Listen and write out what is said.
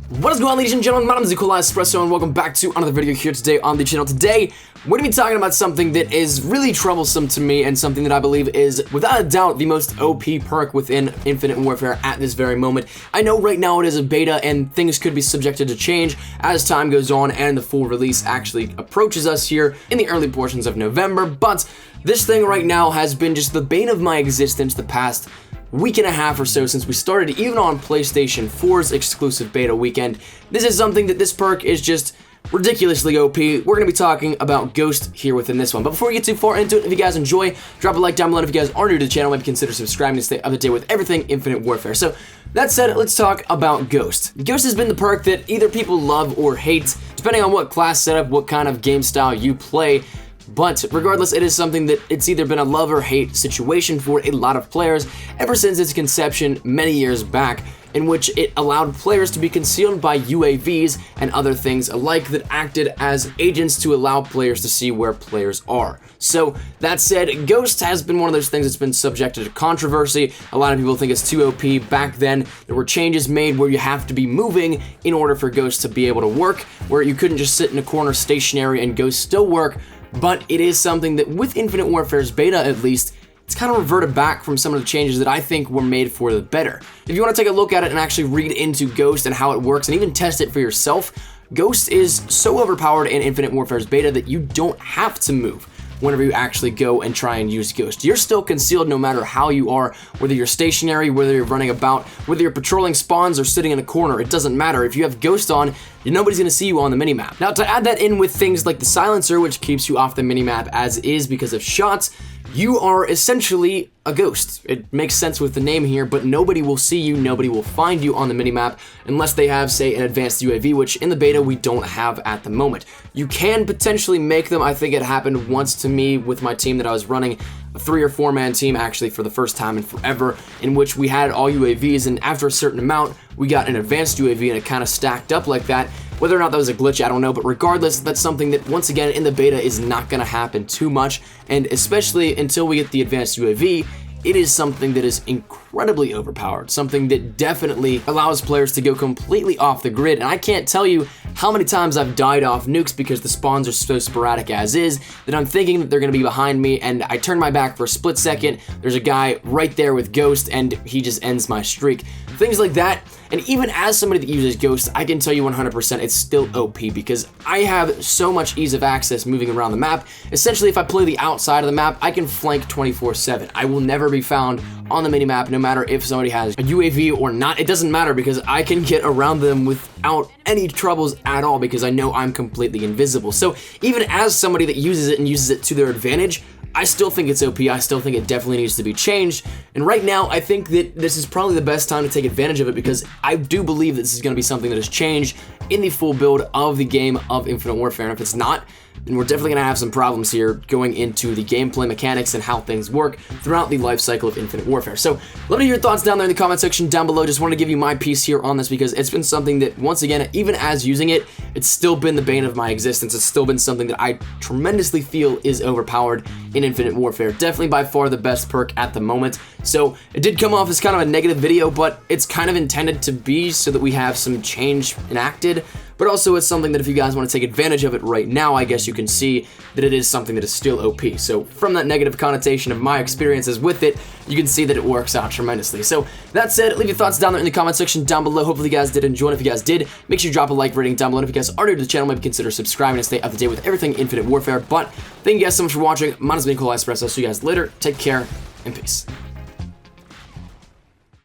What is going on, ladies and gentlemen? My name is Espresso, and welcome back to another video here today on the channel. Today, we're going to be talking about something that is really troublesome to me and something that I believe is, without a doubt, the most OP perk within Infinite Warfare at this very moment. I know right now it is a beta and things could be subjected to change as time goes on and the full release actually approaches us here in the early portions of November, but this thing right now has been just the bane of my existence the past week and a half or so since we started, even on PlayStation 4's exclusive beta weekend. This is something that this perk is just ridiculously OP. We're going to be talking about Ghost here within this one. But before we get too far into it, if you guys enjoy, drop a like down below. If you guys are new to the channel, maybe consider subscribing to stay up to date with everything Infinite Warfare. So that said, let's talk about Ghost. Ghost has been the perk that either people love or hate, depending on what class setup, what kind of game style you play. But regardless, it is something that it's either been a love or hate situation for a lot of players ever since its conception many years back, in which it allowed players to be concealed by UAVs and other things alike that acted as agents to allow players to see where players are. So that said, Ghost has been one of those things that's been subjected to controversy. A lot of people think it's too OP. Back then, there were changes made where you have to be moving in order for Ghost to be able to work, where you couldn't just sit in a corner stationary and Ghost still work. But it is something that with Infinite Warfare's beta at least, it's kind of reverted back from some of the changes that I think were made for the better. If you want to take a look at it and actually read into Ghost and how it works and even test it for yourself, Ghost is so overpowered in Infinite Warfare's beta that you don't have to move whenever you actually go and try and use Ghost. You're still concealed no matter how you are, whether you're stationary, whether you're running about, whether you're patrolling spawns or sitting in a corner, it doesn't matter. If you have Ghost on, nobody's gonna see you on the minimap. Now, to add that in with things like the silencer, which keeps you off the minimap as is because of shots, you are essentially a ghost. It makes sense with the name here, but nobody will see you, nobody will find you on the minimap unless they have, say, an advanced UAV, which in the beta we don't have at the moment. You can potentially make them. I think it happened once to me with my team that I was running, a 3 or 4 man team actually for the first time in forever, in which we had all UAVs, and after a certain amount we got an advanced UAV and it kind of stacked up like that. Whether or not that was a glitch, I don't know, but regardless, that's something that once again in the beta is not going to happen too much, and especially until we get the advanced UAV, it is something that is incredibly overpowered, something that definitely allows players to go completely off the grid. And I can't tell you how many times I've died off nukes because the spawns are so sporadic as is that I'm thinking that they're going to be behind me, and I turn my back for a split second, there's a guy right there with Ghost and he just ends my streak. Things like that. And even as somebody that uses Ghost, I can tell you 100% it's still OP because I have so much ease of access moving around the map. Essentially, if I play the outside of the map, I can flank 24/7. I will never be found on the minimap, no matter if somebody has a UAV or not. It doesn't matter because I can get around them without any troubles at all because I know I'm completely invisible. So even as somebody that uses it and uses it to their advantage, I still think it's OP. I still think it definitely needs to be changed. And right now, I think that this is probably the best time to take advantage of it because I do believe that this is going to be something that has changed in the full build of the game of Infinite Warfare. And if it's not, then we're definitely going to have some problems here going into the gameplay mechanics and how things work throughout the life cycle of Infinite Warfare. So let me hear your thoughts down there in the comment section down below. Just wanted to give you my piece here on this because it's been something that, once again, even as using it, it's still been the bane of my existence. It's still been something that I tremendously feel is overpowered in Infinite Warfare. Definitely by far the best perk at the moment. So it did come off as kind of a negative video, but it's kind of intended to be so that we have some change enacted. But also it's something that if you guys want to take advantage of it right now, I guess you can see that it is something that is still OP. So from that negative connotation of my experiences with it, you can see that it works out tremendously. So that said, leave your thoughts down there in the comment section down below. Hopefully you guys did enjoy it. If you guys did, make sure you drop a like rating down below. And if you guys are new to the channel, maybe consider subscribing to stay up to date with everything Infinite Warfare. But thank you guys so much for watching. My name has been Espresso. See you guys later. Take care and peace.